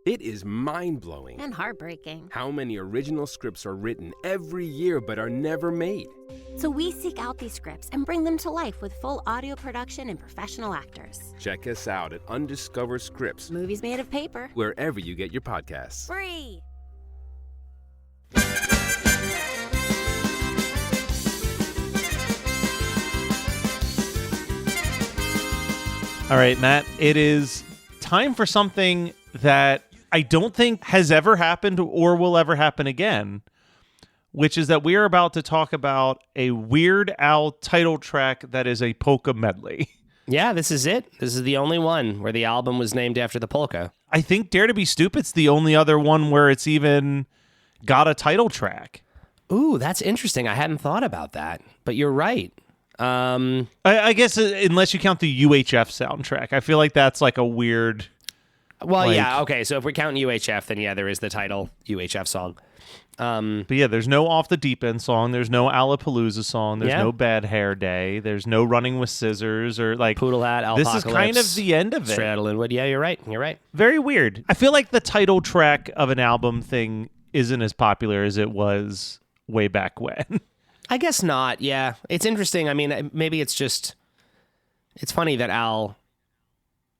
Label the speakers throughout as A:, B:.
A: It is mind-blowing.
B: And heartbreaking.
A: How many original scripts are written every year but are never made?
B: So we seek out these scripts and bring them to life with full audio production and professional actors.
A: Check us out at Undiscovered Scripts.
B: Movies made of paper.
A: Wherever you get your podcasts.
B: Free!
C: All right, Matt, it is time for something that I don't think has ever happened or will ever happen again, which is that we are about to talk about a Weird Al title track that is a polka medley.
D: Yeah, this is it. This is the only one where the album was named after the polka.
C: I think Dare to Be Stupid's the only other one where it's even got a title track.
D: Ooh, that's interesting. I hadn't thought about that, but you're right.
C: I guess unless you count the UHF soundtrack. I feel like that's like a weird...
D: Well, yeah, okay. So if we're counting UHF, then yeah, there is the title UHF song.
C: But yeah, there's no Off the Deep End song. There's no Alapalooza song. There's no Bad Hair Day. There's no Running with Scissors or like
D: Poodle Hat, Alpocalypse.
C: This is kind of the end of it.
D: Straight Outta Linwood. Yeah, you're right. You're right.
C: Very weird. I feel like the title track of an album thing isn't as popular as it was way back when.
D: I guess not. Yeah, it's interesting. I mean, maybe it's funny that Al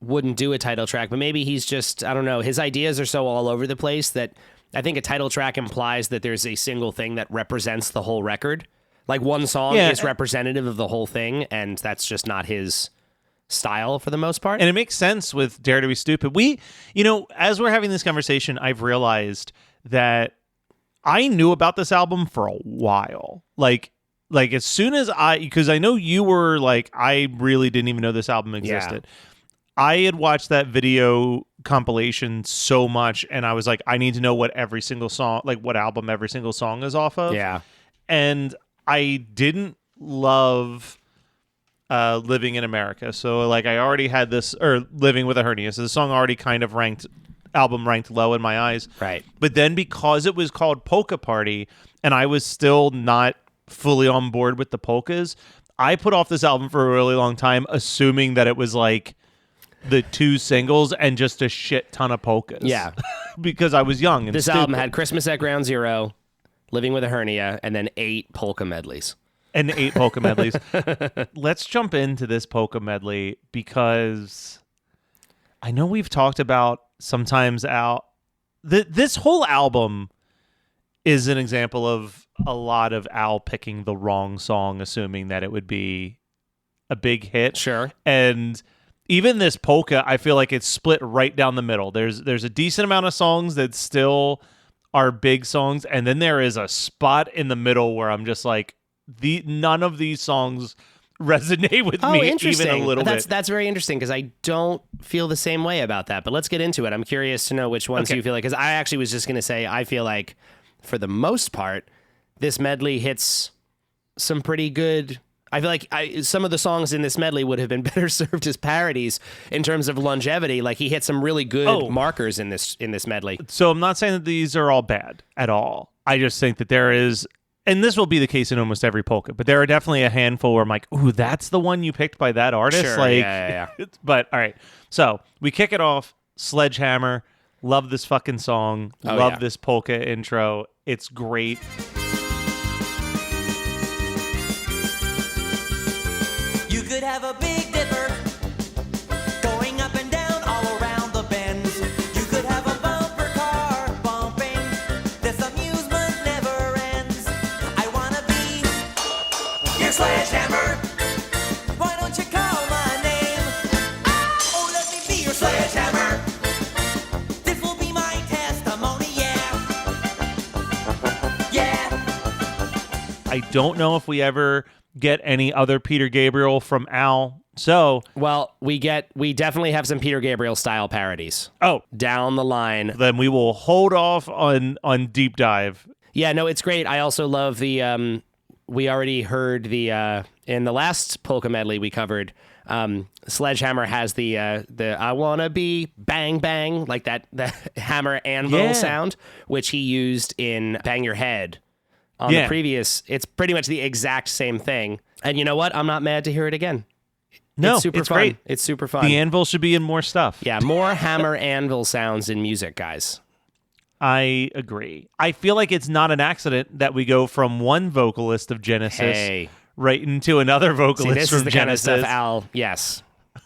D: wouldn't do a title track, but maybe he's just, I don't know, his ideas are so all over the place that I think a title track implies that there's a single thing that represents the whole record. Like one song is representative of the whole thing, and that's just not his style for the most part.
C: And it makes sense with Dare to Be Stupid. As we're having this conversation, I've realized that I knew about this album for a while. Like as soon as because I know you were like, I really didn't even know this album existed. Yeah. I had watched that video compilation so much, and I was like, I need to know what every single song, like what album every single song is off of.
D: Yeah.
C: And I didn't love Living in America. So like I already had this, or Living with a Hernia. So the song already kind of ranked low in my eyes.
D: Right.
C: But then because it was called Polka Party, and I was still not fully on board with the polkas, I put off this album for a really long time, assuming that it was like the two singles and just a shit ton of polkas.
D: Yeah.
C: Because I was young and
D: this
C: stupid.
D: album had Christmas at Ground Zero, Living with a Hernia, and then 8 polka medleys.
C: And 8 polka medleys. Let's jump into this polka medley because I know we've talked about sometimes Al. This whole album is an example of a lot of Al picking the wrong song, assuming that it would be a big hit.
D: Sure.
C: And even this polka, I feel like it's split right down the middle. There's a decent amount of songs that still are big songs, and then there is a spot in the middle where I'm just like, none of these songs resonate with me even a little bit.
D: That's very interesting because I don't feel the same way about that. But let's get into it. I'm curious to know which ones you feel like, because I actually was just going to say I feel like for the most part, this medley hits some pretty good. I feel like some of the songs in this medley would have been better served as parodies in terms of longevity. Like he hit some really good markers in this medley.
C: So I'm not saying that these are all bad at all. I just think that there is, and this will be the case in almost every polka, but there are definitely a handful where I'm like, ooh, that's the one you picked by that artist?
D: Sure,
C: like,
D: yeah.
C: But all right. So we kick it off. Sledgehammer. Love this fucking song. Love this polka intro. It's great.
E: You could have a big dipper going up and down all around the bends. You could have a bumper car bumping. This amusement never ends. I wanna be your sledgehammer. Why don't you call my name? Oh, let me be your sledgehammer. This will be my testimony, yeah.
C: I don't know if we ever get any other Peter Gabriel from Al. So,
D: well, we definitely have some Peter Gabriel style parodies.
C: Oh,
D: down the line.
C: Then we will hold off on deep dive.
D: Yeah, no, it's great. I also love the we already heard the in the last polka medley we covered. Sledgehammer has the I wanna be bang bang, like that hammer anvil sound, which he used in Bang Your Head. On the previous, it's pretty much the exact same thing. And you know what? I'm not mad to hear it again.
C: No,
D: it's super fun.
C: great.
D: It's super fun.
C: The anvil should be in more stuff.
D: Yeah, more hammer anvil sounds in music, guys.
C: I agree. I feel like it's not an accident that we go from one vocalist of Genesis right into another vocalist
D: See, this
C: from
D: is the
C: Genesis.
D: kind of stuff Al, yes.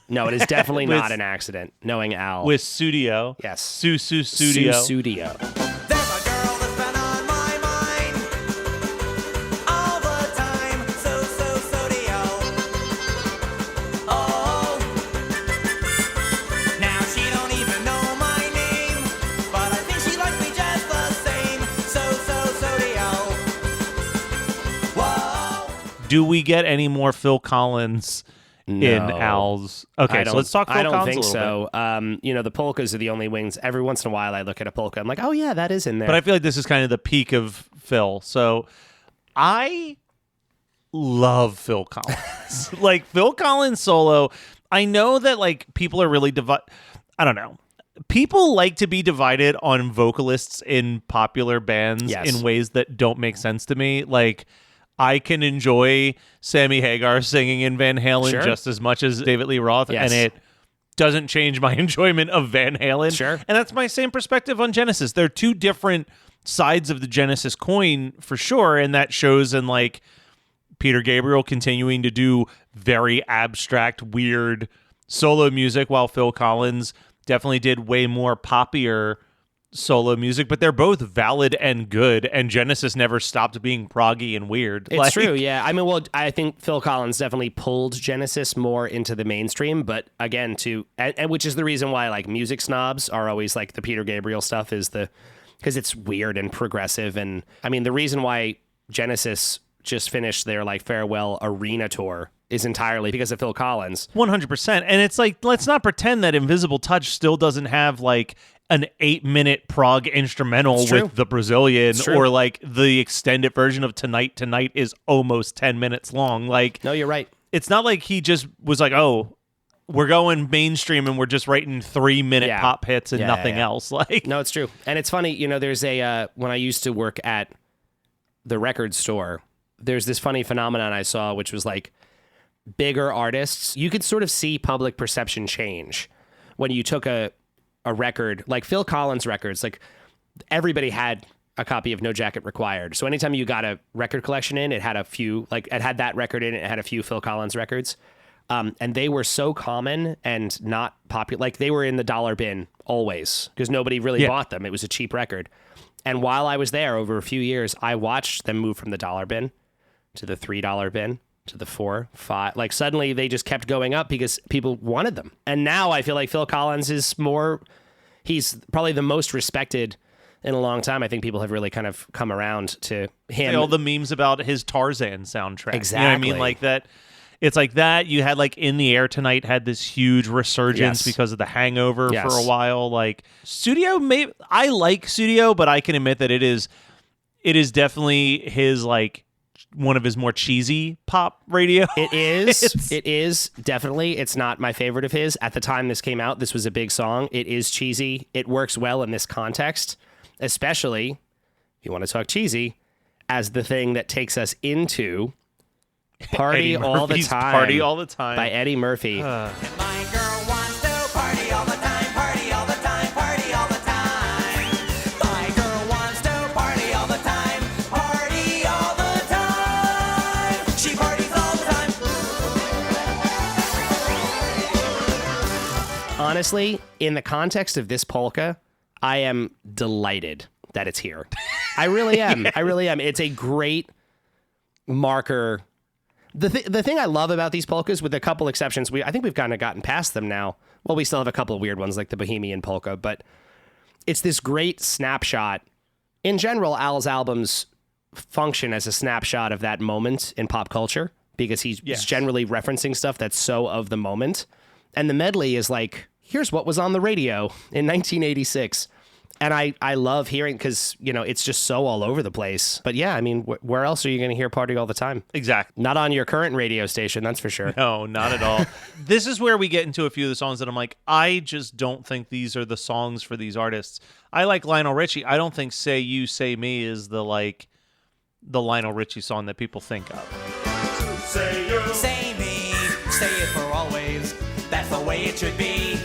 D: No, it is definitely not an accident, knowing Al.
C: With Studio.
D: Yes.
C: Studio.
D: Studio.
E: There's a girl that's been on my mind all the time. Sodio. Oh, now she don't even know my name, but I think she likes me just the same. Sodio. Whoa.
C: Do we get any more Phil Collins in
D: No.
C: Al's? Okay, so let's talk Phil
D: I don't
C: Collins
D: think
C: a little bit.
D: so. The polkas are the only wings. Every once in a while, I look at a polka. I'm like, oh yeah, that is in there.
C: But I feel like this is kind of the peak of Phil. So I love Phil Collins. Like Phil Collins solo. I know that like people are really I don't know. People like to be divided on vocalists in popular bands
D: Yes.
C: in ways that don't make sense to me. Like I can enjoy Sammy Hagar singing in Van Halen
D: Sure.
C: just as much as David Lee Roth,
D: Yes.
C: and it doesn't change my enjoyment of Van Halen.
D: Sure.
C: And that's my same perspective on Genesis. They're two different sides of the Genesis coin for sure, and that shows in like Peter Gabriel continuing to do very abstract, weird solo music, while Phil Collins definitely did way more poppier solo music, but they're both valid and good, and Genesis never stopped being proggy and weird.
D: It's true, yeah. I mean, well, I think Phil Collins definitely pulled Genesis more into the mainstream, but again, and which is the reason why like music snobs are always like the Peter Gabriel stuff is because it's weird and progressive, and I mean the reason why Genesis just finished their like farewell arena tour is entirely because of Phil Collins.
C: 100%. And it's like, let's not pretend that Invisible Touch still doesn't have like an 8-minute prog instrumental
D: It's true.
C: with the Brazilian,
D: It's true.
C: or like the extended version of Tonight is almost 10 minutes long. Like,
D: No, you're right.
C: it's not like he just was like, oh, we're going mainstream and we're just writing 3-minute
D: Yeah.
C: pop hits and
D: Yeah,
C: nothing
D: yeah.
C: else. Like,
D: No, it's true. And it's funny, there's when I used to work at the record store, there's this funny phenomenon I saw, which was like bigger artists. You could sort of see public perception change when you took a record, like Phil Collins records, like everybody had a copy of No Jacket Required. So anytime you got a record collection in, it had a few, like it had that record in it, had a few Phil Collins records. And they were so common and not popular. Like they were in the dollar bin always because nobody really bought them. It was a cheap record. And while I was there over a few years, I watched them move from the dollar bin to the $3 bin to the $4, $5. Like suddenly they just kept going up because people wanted them. And now I feel like Phil Collins is he's probably the most respected in a long time. I think people have really kind of come around to him.
C: all the memes about his Tarzan soundtrack.
D: Exactly.
C: You know what I mean? Like that. It's like that. You had like In the Air Tonight had this huge resurgence
D: Yes.
C: because of The Hangover
D: Yes.
C: for a while. Like Studio, I like Studio, but I can admit that it is definitely his like one of his more cheesy pop radio.
D: It is. It is definitely. It's not my favorite of his. At the time this came out, this was a big song. It is cheesy. It works well in this context, especially if you want to talk cheesy, as the thing that takes us into Party
C: Eddie
D: All the
C: Murphy's
D: Time.
C: Party All the Time
D: by Eddie Murphy.
E: My girl wants to party all the time, party all the time, party all the time. My girl wants to party all the time, party all the time. She parties all the time.
D: Honestly, in the context of this polka, I am delighted that it's here. I really am. I really am. It's a great marker. The thing I love about these polkas, with a couple exceptions, I think we've kind of gotten past them now. Well, we still have a couple of weird ones like the Bohemian polka, but it's this great snapshot. In general, Al's albums function as a snapshot of that moment in pop culture because he's generally referencing stuff that's so of the moment. And the medley is like, here's what was on the radio in 1986. And I love hearing, because, it's just so all over the place. But yeah, I mean, where else are you going to hear Party All the Time?
C: Exactly.
D: Not on your current radio station, that's for sure.
C: No, not at all. This is where we get into a few of the songs that I'm like, I just don't think these are the songs for these artists. I like Lionel Richie. I don't think Say You, Say Me is the Lionel Richie song that people think of.
E: Say me, say it for always. way it should be.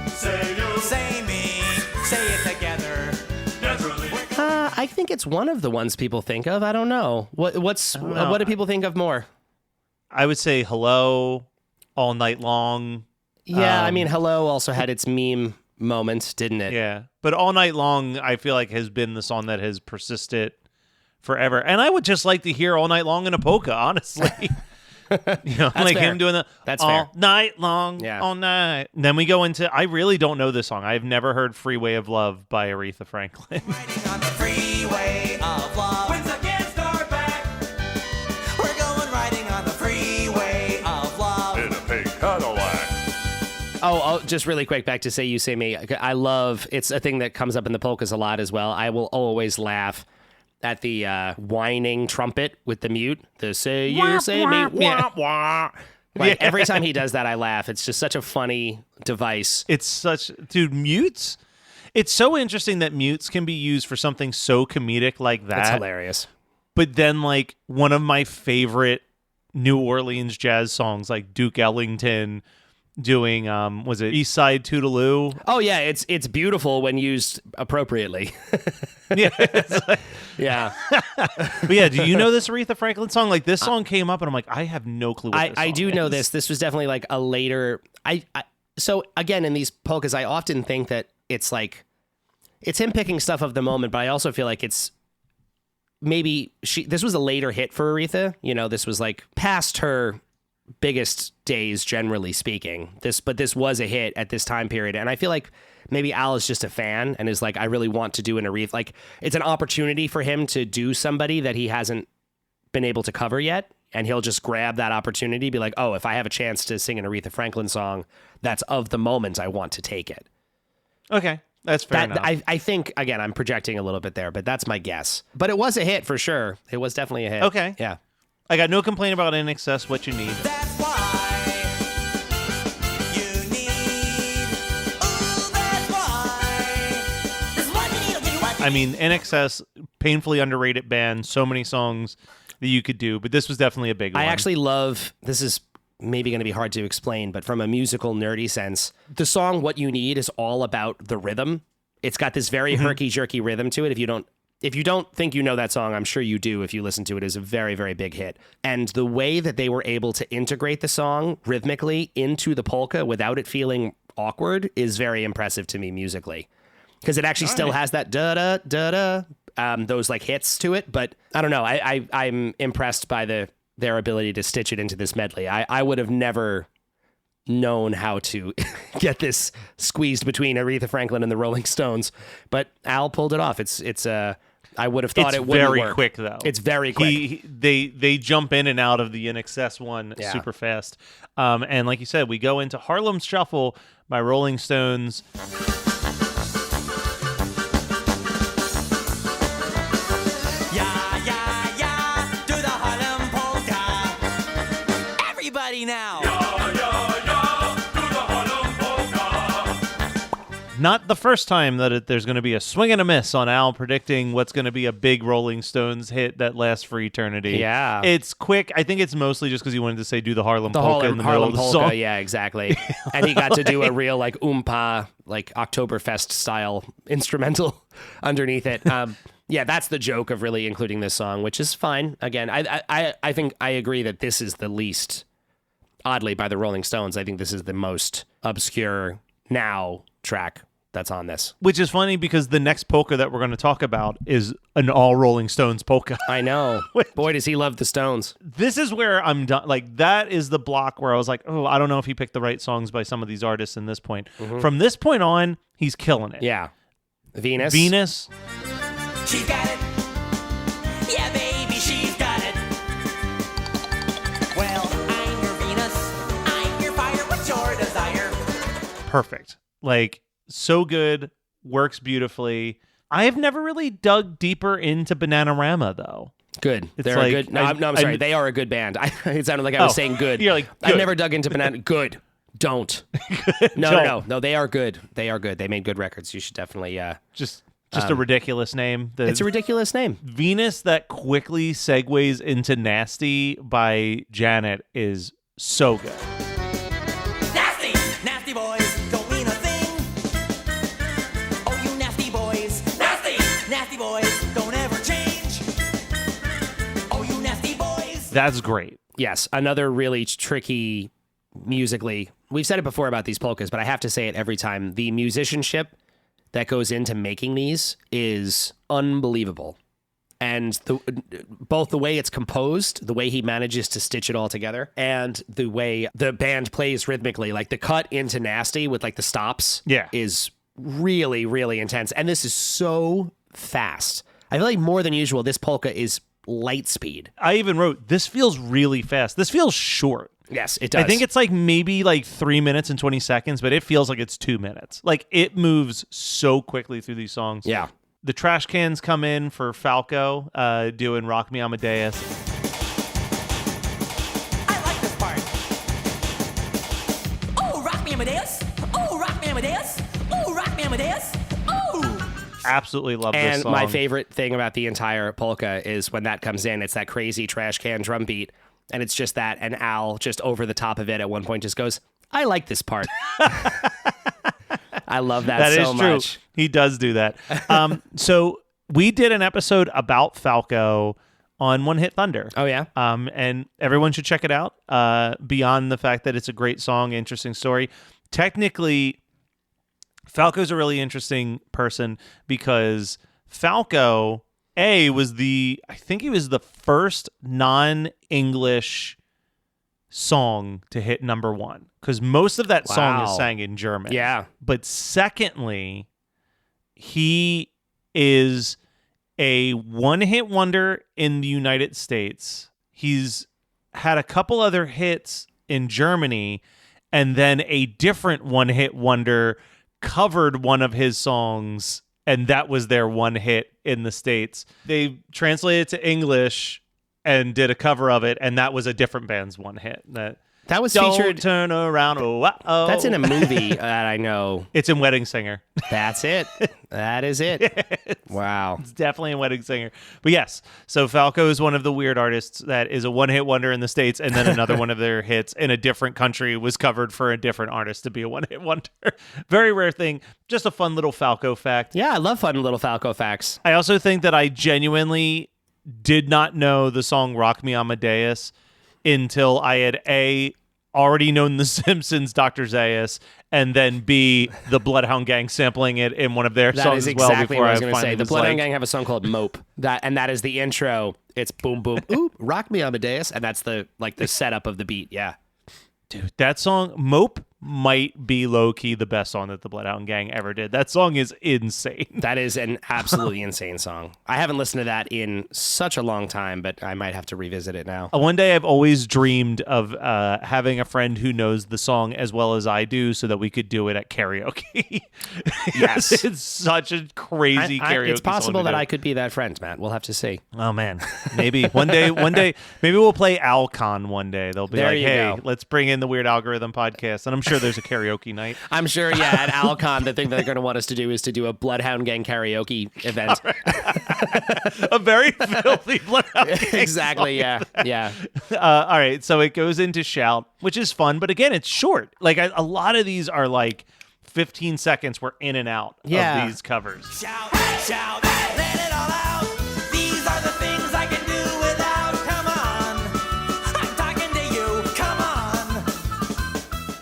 E: Say you. Say me. Say it together. Naturally.
D: I think it's one of the ones people think of. I don't know. What do people think of more?
C: I would say Hello, All Night Long.
D: Yeah, I mean, Hello also had its meme moment, didn't it?
C: Yeah, but All Night Long, I feel like has been the song that has persisted forever. And I would just like to hear All Night Long in a polka, honestly. You know, like
D: fair.
C: him doing the
D: That's
C: all
D: fair.
C: night long,
D: Yeah.
C: all night. And then we go into, I really don't know this song. I've never heard Freeway of Love by Aretha Franklin.
E: Riding on the freeway of love. Winds against our back. We're going riding on the freeway of love.
F: In a pink Cadillac.
D: Oh, just really quick, back to Say You, Say Me. I love, it's a thing that comes up in the polkas a lot as well. I will always laugh at the whining trumpet with the mute. The Say You, Say Me, wah, wah. Like, every time he does that, I laugh. It's just such a funny device.
C: It's such, dude, mutes. It's so interesting that mutes can be used for something so comedic like that.
D: It's hilarious.
C: But then, like, one of my favorite New Orleans jazz songs, like Duke Ellington doing, was it East Side Toodaloo?
D: Oh, yeah, it's beautiful when used appropriately.
C: Yeah. It's like-
D: Yeah.
C: but yeah, do you know this Aretha Franklin song? Like, this song came up, and I'm like, I have no clue what this
D: I
C: song
D: do know
C: is.
D: this. This was definitely like a later. So again, in these polkas, I often think that it's like it's him picking stuff of the moment, but I also feel like it's maybe this was a later hit for Aretha. You know, this was like past her biggest days, generally speaking. But this was a hit at this time period, and I feel like maybe Al is just a fan and is like, I really want to do an Aretha. Like, it's an opportunity for him to do somebody that he hasn't been able to cover yet. And he'll just grab that opportunity, be like, oh, if I have a chance to sing an Aretha Franklin song that's of the moment, I want to take it.
C: Okay, that's fair enough.
D: I think, again, I'm projecting a little bit there, but that's my guess. But it was a hit for sure. It was definitely a hit.
C: Okay.
D: Yeah.
C: I got no complaint about In Excess, What You Need.
E: That's why you need. Ooh, that's why. That's what you need. I'll give you what you
C: I mean, In Excess, painfully underrated band, so many songs that you could do, but this was definitely a big one.
D: I actually love, this is maybe going to be hard to explain, but from a musical nerdy sense, the song What You Need is all about the rhythm. It's got this very herky-jerky rhythm to it. If you don't think you know that song, I'm sure you do if you listen to it. It's a very, very big hit. And the way that they were able to integrate the song rhythmically into the polka without it feeling awkward is very impressive to me musically. Because it actually still has that da-da, da-da, those like hits to it. But I don't know. I'm impressed by their ability to stitch it into this medley. I would have never known how to get this squeezed between Aretha Franklin and the Rolling Stones, but Al pulled it off. I would have thought
C: it's
D: it wouldn't
C: very
D: work.
C: quick, though.
D: It's very quick.
C: They jump in and out of the In Excess one
D: Yeah.
C: super fast. And like you said, we go into Harlem Shuffle by Rolling Stones.
E: Yeah, yeah, yeah. Do the Harlem polka. Everybody now.
C: Not the first time that there's going to be a swing and a miss on Al predicting what's going to be a big Rolling Stones hit that lasts for eternity.
D: Yeah.
C: It's quick. I think it's mostly just because he wanted to say do the Harlem
D: The
C: Polka in the
D: Harlem
C: middle of
D: polka,
C: the song.
D: yeah, exactly. And he got to do a real like oompa, like Oktoberfest style instrumental underneath it. Yeah, that's the joke of really including this song, which is fine. Again, I think I agree that this is the least, oddly, by the Rolling Stones, I think this is the most obscure now track that's on this.
C: Which is funny because the next polka that we're going to talk about is an all Rolling Stones polka.
D: I know. Boy, does he love the Stones.
C: This is where I'm done. Like, that is the block where I was like, oh, I don't know if he picked the right songs by some of these artists in this point. From this point on, he's killing it.
D: Yeah. Venus.
C: Venus.
E: She's got it. Yeah, baby, she's got it. Well, I'm your Venus. I'm your fire. What's your desire?
C: Perfect. Like, so good. Works beautifully. I have never really dug deeper into Bananarama, though.
D: Good.
C: It's
D: They're
C: like-
D: a good. No, I'm sorry.
C: I-
D: They are a good band. It sounded like I was
C: Oh,
D: saying good.
C: you're like,
D: I
C: good.
D: never dug into Banana. Good. Don't. No,
C: Don't.
D: no. They are good. They are good. They made good records. You should definitely.
C: Just a ridiculous name.
D: It's a ridiculous name.
C: Venus that quickly segues into Nasty by Janet is so good.
E: Nasty! Nasty boy!
C: That's great.
D: Yes, another really tricky musically. We've said it before about these polkas, but I have to say it every time. The musicianship that goes into making these is unbelievable. And both the way it's composed, the way he manages to stitch it all together, and the way the band plays rhythmically, like the cut into Nasty with like the stops is really, really intense. And this is so fast. I feel like more than usual, this polka is light speed.
C: I even wrote, this feels really fast. This feels short.
D: Yes, it does.
C: I think it's like maybe like 3 minutes and 20 seconds, but it feels like it's 2 minutes. Like it moves so quickly through these songs.
D: Yeah.
C: The trash cans come in for Falco doing Rock Me Amadeus.
E: I like this part. Oh, rock me Amadeus. Oh, rock me Amadeus. Oh, rock me Amadeus. Oh.
C: Absolutely love this song.
D: And my favorite thing about the entire polka is when that comes in, it's that crazy trash can drum beat. And it's just that, and Al just over the top of it at one point just goes, I like this part. I love that so
C: is true.
D: much.
C: He does do that. So we did an episode about Falco on One Hit Thunder.
D: Oh, yeah?
C: And everyone should check it out. Beyond the fact that it's a great song, interesting story. Technically, Falco's a really interesting person because Falco... I think he was the first non-English song to hit number one because most of that song is sang in German.
D: Yeah.
C: But secondly, he is a one-hit wonder in the United States. He's had a couple other hits in Germany, and then a different one-hit wonder covered one of his songs, and that was their one hit in the States. They translated it to English and did a cover of it, and that was a different band's one hit.
D: That was
C: Don't
D: featured.
C: turn around. Oh.
D: That's in a movie that I know.
C: It's in Wedding Singer.
D: That's it. That is it. Wow.
C: It's definitely in Wedding Singer. But yes, so Falco is one of the weird artists that is a one-hit wonder in the States, and then another one of their hits in a different country was covered for a different artist to be a one-hit wonder. Very rare thing. Just a fun little Falco fact.
D: Yeah, I love fun little Falco facts.
C: I also think that I genuinely did not know the song Rock Me Amadeus until I had already known The Simpsons' Dr. Zayas, and then B, the Bloodhound Gang sampling it in one of their
D: That
C: songs
D: is
C: as well.
D: exactly what I was going to say.
C: finally
D: The
C: was
D: Bloodhound
C: like,
D: Gang have a song called Mope. That is the intro. It's boom, boom, ooh, rock me Amadeus. And that's the setup of the beat. Yeah.
C: Dude, that song, Mope, might be low-key the best song that the Bloodhound Gang ever did. That song is insane.
D: That is an absolutely insane song. I haven't listened to that in such a long time, but I might have to revisit it now.
C: One day I've always dreamed of having a friend who knows the song as well as I do so that we could do it at karaoke.
D: Yes.
C: It's such a crazy karaoke
D: It's possible
C: song to
D: that
C: do.
D: I could be that friend, Matt. We'll have to see.
C: Oh, man. Maybe. One day, maybe we'll play Alcon one day. They'll be
D: There
C: like,
D: you
C: hey,
D: go.
C: let's bring in the Weird Algorithm podcast. And I'm sure there's a karaoke night.
D: I'm sure, yeah, at Alcon, the thing that they're going to want us to do is to do a Bloodhound Gang karaoke event.
C: A very filthy Bloodhound Gang
D: Exactly,
C: song.
D: yeah.
C: All right, so it goes into Shout, which is fun, but again, it's short. Like a lot of these are like 15 seconds. We're in and out
D: Yeah.
C: of these covers.
E: Shout, shout, let it all out. These are the things I can do without. Come on, I'm talking to you. Come on.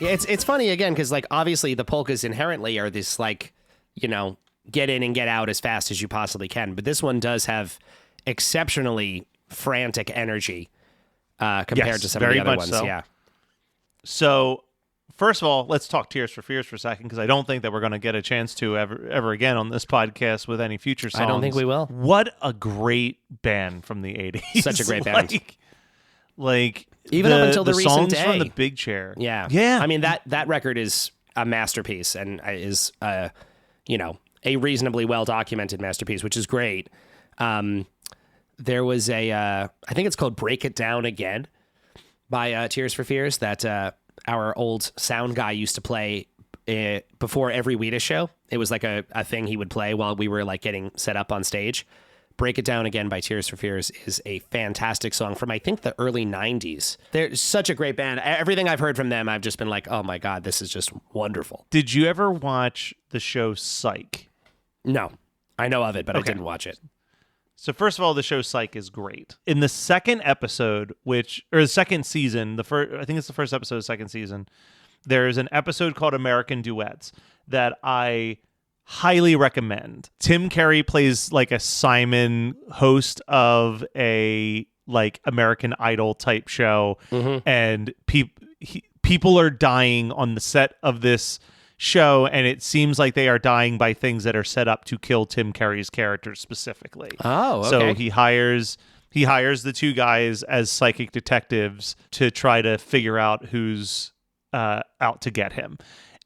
D: Yeah, it's funny again because like obviously the polkas inherently are this like, you know, get in and get out as fast as you possibly can, but this one does have exceptionally frantic energy compared
C: Yes,
D: to some of
C: very
D: the other
C: much
D: ones.
C: so.
D: Yeah,
C: So, first of all, let's talk Tears for Fears for a second because I don't think that we're going to get a chance to ever again on this podcast with any future songs.
D: I don't think we will.
C: What a great band from the 80s.
D: Such a great band.
C: Like
D: Even up until the recent
C: songs
D: day.
C: from the Big Chair.
D: yeah. I mean that record is a masterpiece and is you know, a reasonably well documented masterpiece, which is great. There was I think it's called Break It Down Again by Tears for Fears that our old sound guy used to play before every Wheatus show. It was like a thing he would play while we were like getting set up on stage. Break It Down Again by Tears for Fears is a fantastic song from, I think, the early 90s. They're such a great band. Everything I've heard from them, I've just been like, oh my God, this is just wonderful.
C: Did you ever watch the show Psych?
D: No, I know of it, but I
C: Okay.
D: didn't watch it.
C: So first of all, the show Psych is great. In the second episode, the second season, I think it's the first episode of the second season, there's an episode called American Duets that I highly recommend. Tim Curry plays like a Simon, host of a like American Idol type show, and people are dying on the set of this show, and it seems like they are dying by things that are set up to kill Tim Curry's character specifically.
D: Oh, okay.
C: So he hires the two guys as psychic detectives to try to figure out who's out to get him.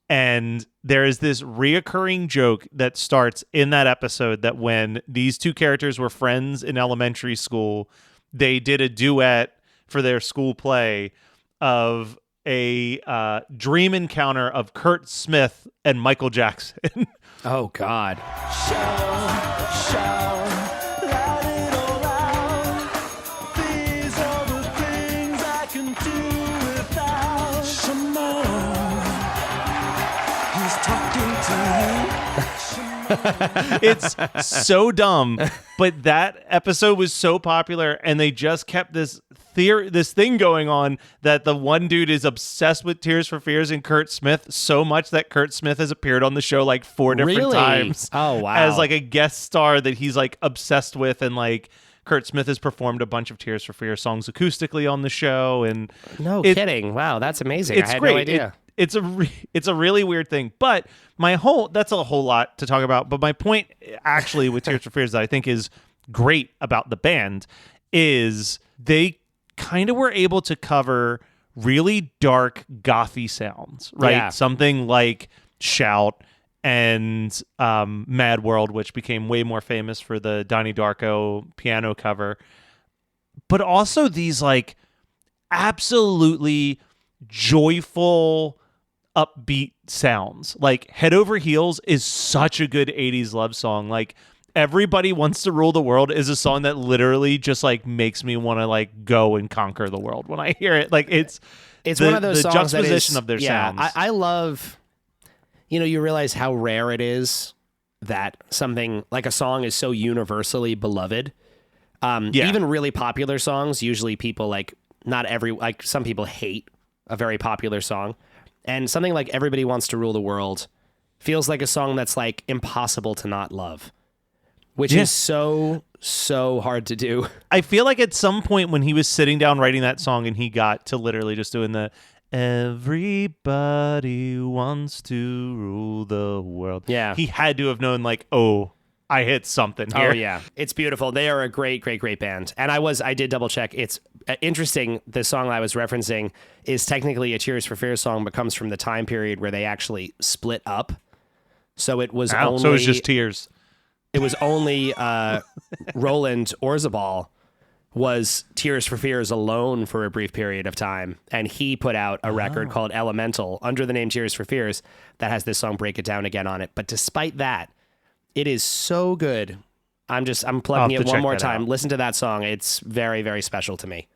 C: And there is this reoccurring joke that starts in that episode that when these two characters were friends in elementary school, they did a duet for their school play of a dream encounter of Kurt Smith and Michael Jackson.
D: Oh, God.
C: It's so dumb, but that episode was so popular, and they just kept this thing going on that the one dude is obsessed with Tears for Fears and Kurt Smith so much that Kurt Smith has appeared on the show like 4 different times.
D: Oh, wow.
C: As like a guest star that he's like obsessed with, and like Kurt Smith has performed a bunch of Tears for Fears songs acoustically on the show. And
D: No kidding. Wow, that's amazing.
C: It's
D: I had
C: great.
D: no idea.
C: It's a really weird thing, but that's a whole lot to talk about. But my point actually with Tears for Fears that I think is great about the band is they kind of were able to cover really dark gothy sounds, right?
D: Yeah.
C: Something like Shout and Mad World, which became way more famous for the Donnie Darko piano cover. But also these like absolutely joyful, upbeat sounds. Like Head Over Heels is such a good 80s love song. Like Everybody Wants to Rule the World is a song that literally just like makes me want to like go and conquer the world when I hear it. Like it's
D: one of those
C: the
D: songs
C: juxtaposition
D: that is,
C: of their
D: yeah,
C: sounds.
D: I love, you realize how rare it is that something like a song is so universally beloved. Even really popular songs, usually people like some people hate a very popular song. And something like Everybody Wants to Rule the World feels like a song that's like impossible to not love, which is so hard to do.
C: I feel like at some point when he was sitting down writing that song and he got to literally just doing the Everybody Wants to Rule the World.
D: Yeah.
C: He had to have known like, oh, I hit something here.
D: Oh yeah, it's beautiful. They are a great band. And I did double check. It's interesting. The song I was referencing is technically a Tears for Fears song, but comes from the time period where they actually split up. So it was only.
C: So it was just Tears.
D: It was only Roland Orzabal was Tears for Fears alone for a brief period of time, and he put out a record called Elemental under the name Tears for Fears that has this song Break It Down Again on it. But despite that, it is so good. I'm plugging it one more time. Listen to that song. It's very, very special to me.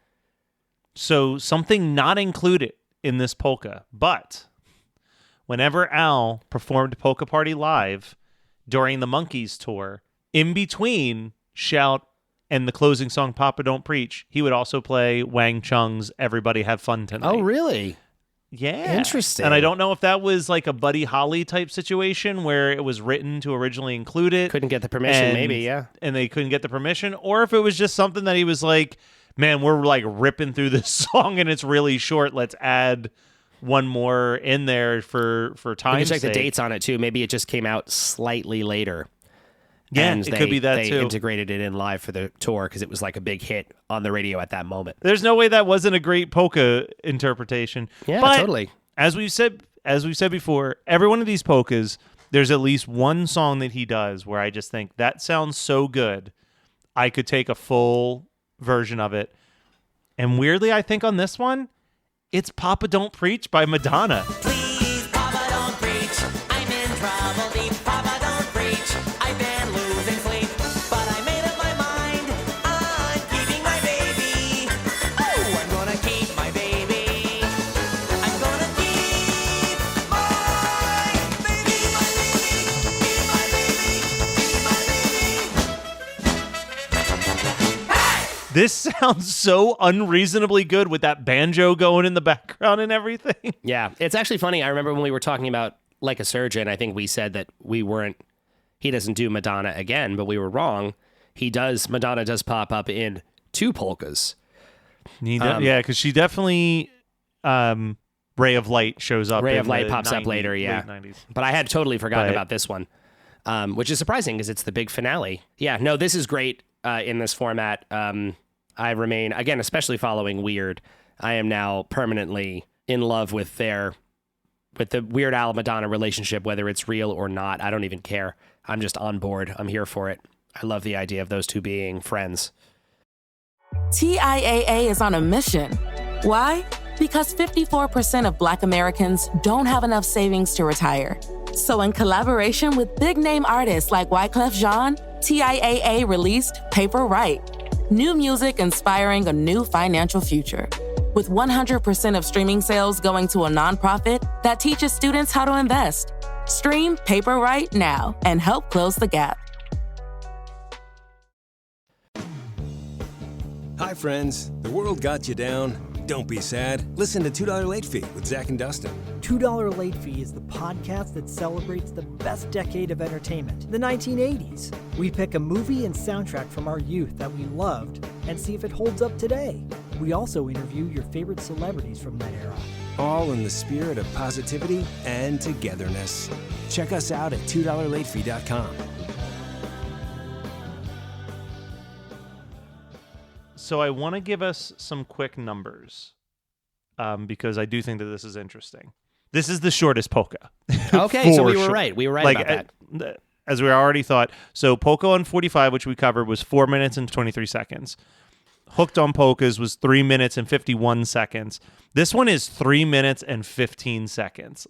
C: So something not included in this polka, but whenever Al performed Polka Party live during the Monkees tour, in between Shout and the closing song Papa Don't Preach, he would also play Wang Chung's Everybody Have Fun Tonight.
D: Oh, really?
C: Yeah.
D: Interesting.
C: And I don't know if that was like a Buddy Holly type situation where it was written to originally include it.
D: Couldn't get the permission, maybe, yeah.
C: And they couldn't get the permission, or if it was just something that he was like, man, we're like ripping through this song and it's really short. Let's add one more in there for time's
D: sake. We can check the
C: sake.
D: dates on it too. Maybe it just came out slightly later.
C: Yeah,
D: and
C: it could be that
D: they
C: too.
D: integrated it in live for the tour because it was like a big hit on the radio at that moment.
C: There's no way that wasn't a great polka interpretation.
D: Yeah,
C: but
D: totally.
C: As we've said before, every one of these polkas, there's at least one song that he does where I just think that sounds so good, I could take a full version of it. And weirdly, I think on this one, it's Papa Don't Preach by Madonna.
E: Please, Papa, don't preach. I'm in trouble deep. Papa, don't preach. I've been losing sleep, but I made up my mind. I'm keeping my baby. Oh, I'm gonna keep my baby. I'm gonna keep my baby, my baby, keep my baby, keep my baby.
C: This sounds so unreasonably good with that banjo going in the background and everything.
D: Yeah, it's actually funny. I remember when we were talking about Like a Surgeon, I think we said that he doesn't do Madonna again, but we were wrong. Madonna does pop up in 2 polkas.
C: Yeah, because she definitely, Ray of Light shows up.
D: Ray of Light pops up later, yeah.
C: Late 90s.
D: But I had totally forgotten about this one, which is surprising because it's the big finale. Yeah, no, this is great in this format. I remain, again, especially following Weird, I am now permanently in love with the Weird Al Madonna relationship, whether it's real or not. I don't even care. I'm just on board. I'm here for it. I love the idea of those two being friends.
F: TIAA is on a mission. Why? Because 54% of Black Americans don't have enough savings to retire. So in collaboration with big-name artists like Wyclef Jean, TIAA released Paper Right, new music inspiring a new financial future. With 100% of streaming sales going to a nonprofit that teaches students how to invest. Stream Paper Right now and help close the gap.
G: Hi, friends. The world got you down. Don't be sad. Listen to $2 Late Fee with Zach and Dustin.
H: $2 Late Fee is the podcast that celebrates the best decade of entertainment, the 1980s. We pick a movie and soundtrack from our youth that we loved and see if it holds up today. We also interview your favorite celebrities from that era.
G: All in the spirit of positivity and togetherness. Check us out at $2latefee.com.
C: So I want to give us some quick numbers because I do think that this is interesting. This is the shortest polka.
D: Okay, so we were right. We were right about that.
C: As we already thought. So Polka on 45, which we covered, was 4 minutes and 23 seconds. Hooked on Polkas was 3 minutes and 51 seconds. This one is 3 minutes and 15 seconds.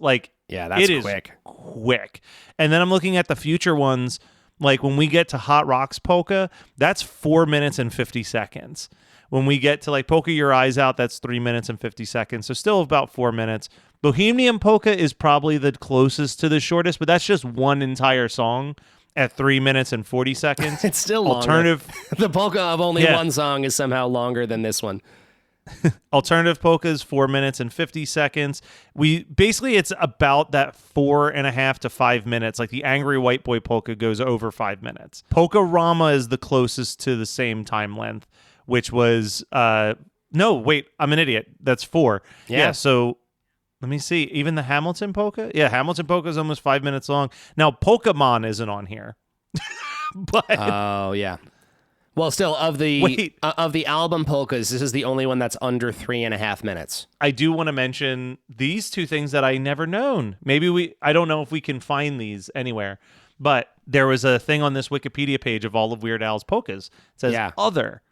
D: Yeah, that's
C: quick. And then I'm looking at the future ones. Like when we get to Hot Rocks Polka, that's 4 minutes and 50 seconds. When we get to like Polka Your Eyes Out, that's 3 minutes and 50 seconds. So still about 4 minutes. Bohemian Polka is probably the closest to the shortest, but that's just one entire song at 3 minutes and 40 seconds.
D: It's still longer. The polka of only one song is somehow longer than this one.
C: Alternative polka is 4 minutes and 50 seconds. It's about that 4.5 to 5 minutes. Like the Angry White Boy polka goes over 5 minutes. Polka Rama is the closest to the same time length, which was no, wait, I'm an idiot. That's 4. Yeah. So let me see. Even the Hamilton polka? Yeah, Hamilton polka is almost 5 minutes long. Now Pokemon isn't on here. But
D: oh yeah. Well, still, of the album polkas, this is the only one that's under 3.5 minutes.
C: I do want to mention these two things that I never known. I don't know if we can find these anywhere, but there was a thing on this Wikipedia page of all of Weird Al's polkas. It says other.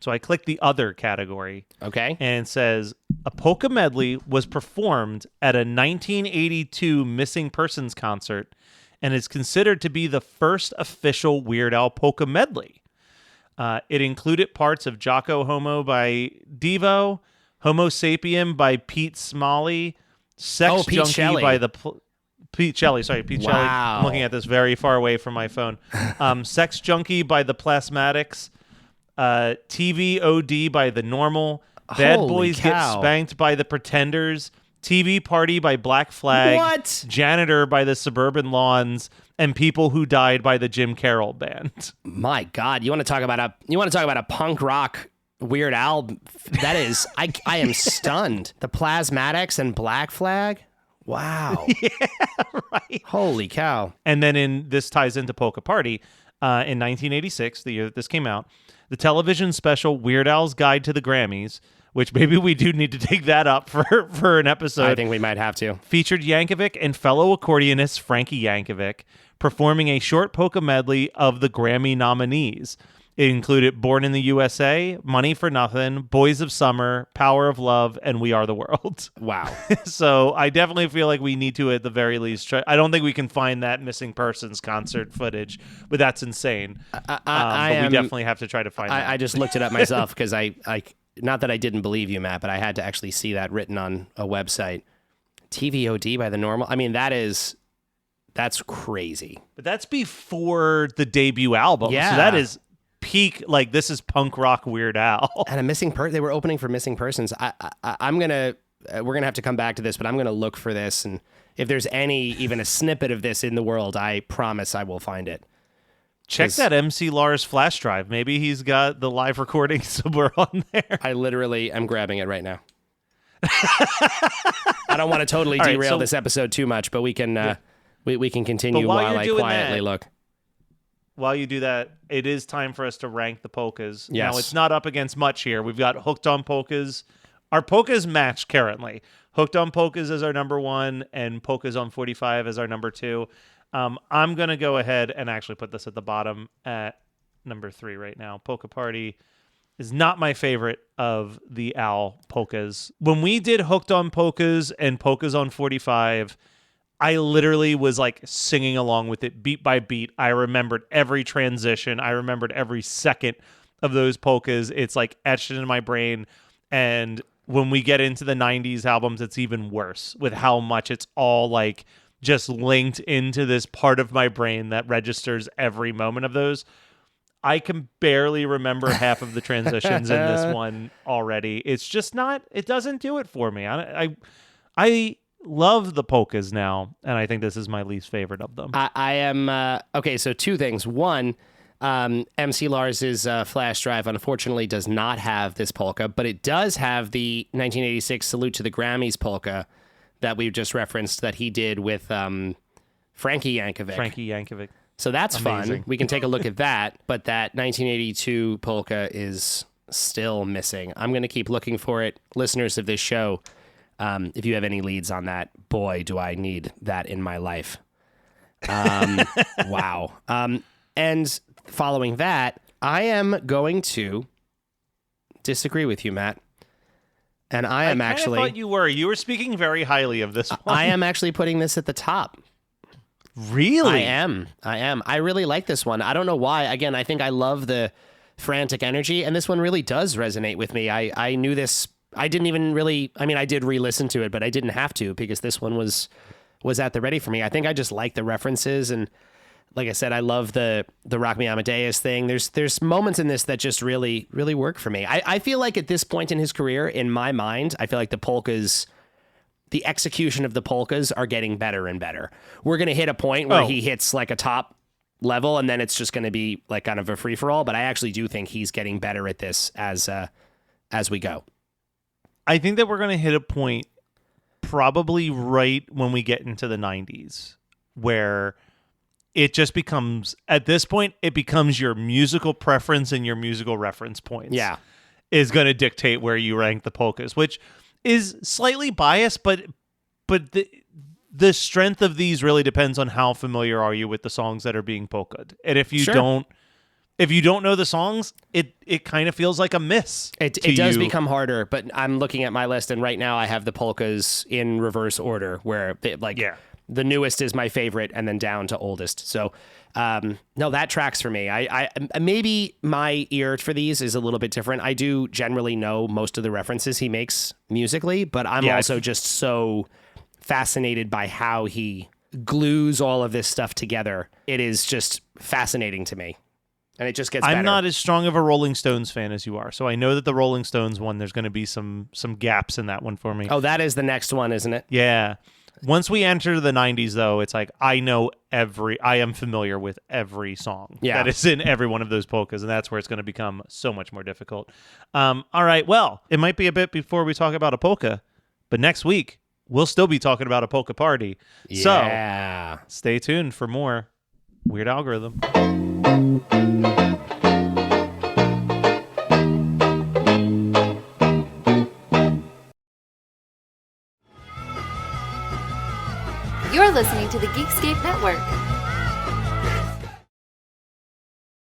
C: So I clicked the other category.
D: Okay.
C: And it says a polka medley was performed at a 1982 Missing Persons concert and is considered to be the first official Weird Al polka medley. It included parts of Jocko Homo by Devo, Homo Sapien by Pete Smalley, Sex Junkie
D: Shelley.
C: by the Pete Shelley. Sorry, Pete Shelley. I'm looking at this very far away from my phone. Sex Junkie by the Plasmatics, TV OD by the Normal, Bad Boys Get Spanked by the Pretenders, TV Party by Black Flag, Janitor by the Suburban Lawns, and People Who Died by the Jim Carroll Band.
D: My God, you want to talk about a punk rock Weird Al? That is, I am stunned. The Plasmatics and Black Flag. Wow.
C: Yeah, right.
D: Holy cow.
C: And then this ties into Polka Party. In 1986, the year that this came out, the television special Weird Al's Guide to the Grammys, which maybe we do need to take that up for an episode.
D: I think we might have to.
C: Featured Yankovic and fellow accordionist Frankie Yankovic performing a short polka medley of the Grammy nominees. It included Born in the USA, Money for Nothing, Boys of Summer, Power of Love, and We Are the World.
D: Wow.
C: So I definitely feel like we need to, at the very least, try. I don't think we can find that Missing Persons concert footage, but that's insane. But we definitely have to try to find that.
D: I just looked it up myself because I not that I didn't believe you, Matt, but I had to actually see that written on a website. TVOD by the Normal. I mean, that's crazy.
C: But that's before the debut album.
D: Yeah.
C: So that is peak, like, this is punk rock Weird Al.
D: And they were opening for Missing Persons. I'm gonna we're gonna have to come back to this, but I'm gonna look for this, and if there's even a snippet of this in the world, I promise I will find it.
C: Check that MC Lars flash drive. Maybe he's got the live recording somewhere on there.
D: I literally am grabbing it right now. I don't want to totally derail this episode too much, but we can we can continue while I quietly look.
C: While you do that, it is time for us to rank the polkas.
D: Yes.
C: Now, it's not up against much here. We've got Hooked on Polkas. Our polkas match currently. Hooked on Polkas is our number 1, and Polkas on 45 is our number 2. I'm going to go ahead and actually put this at the bottom at number 3 right now. Polka Party is not my favorite of the Al polkas. When we did Hooked on Polkas and Polkas on 45, I literally was like singing along with it beat by beat. I remembered every transition. I remembered every second of those polkas. It's like etched into my brain. And when we get into the 90s albums, it's even worse with how much it's all like just linked into this part of my brain that registers every moment of those. I can barely remember half of the transitions in this one already. It's just not, it doesn't do it for me. I love the polkas now, and I think this is my least favorite of them.
D: I am, okay, so 2 things. One, MC Lars's flash drive unfortunately does not have this polka, but it does have the 1986 Salute to the Grammys polka that we've just referenced that he did with Frankie Yankovic. So that's amazing. Fun. We can take a look at that, but that 1982 polka is still missing. I'm going to keep looking for it. Listeners of this show, if you have any leads on that, boy, do I need that in my life. Wow. And following that, I am going to disagree with you, Matt. And I
C: thought you were speaking very highly of this one.
D: I am actually putting this at the top.
C: Really?
D: I am. I really like this one. I don't know why. Again, I think I love the frantic energy, and this one really does resonate with me. I knew this. I didn't even really, I did re-listen to it, but I didn't have to because this one was at the ready for me. I think I just like the references, and like I said, I love the Rock Me Amadeus thing. There's moments in this that just really, really work for me. I feel like at this point in his career, in my mind, I feel like the polkas, the execution of the polkas are getting better and better. We're going to hit a point where he hits like a top level, and then it's just going to be like kind of a free-for-all, but I actually do think he's getting better at this as we go.
C: I think that we're going to hit a point probably right when we get into the 90s where it just becomes, at this point, it becomes your musical preference and your musical reference points.
D: Yeah.
C: Is going to dictate where you rank the polkas, which is slightly biased, but the strength of these really depends on how familiar are you with the songs that are being polka'd. And if you don't know the songs, it kind of feels like a miss.
D: It does become harder, but I'm looking at my list, and right now I have the polkas in reverse order, where the newest is my favorite, and then down to oldest. So, no, that tracks for me. I maybe my ear for these is a little bit different. I do generally know most of the references he makes musically, but I'm also just so fascinated by how he glues all of this stuff together. It is just fascinating to me. And it just gets better.
C: I'm not as strong of a Rolling Stones fan as you are, so I know that the Rolling Stones one, there's going to be some gaps in that one for me.
D: Oh, that is the next one, isn't it?
C: Yeah. Once we enter the 90s, though, it's like I am familiar with every song that is in every one of those polkas, and that's where it's going to become so much more difficult. All right, well, it might be a bit before we talk about a polka, but next week, we'll still be talking about a polka party.
D: Yeah.
C: So stay tuned for more Weird Algorithm.
I: You're listening to the Geekscape Network.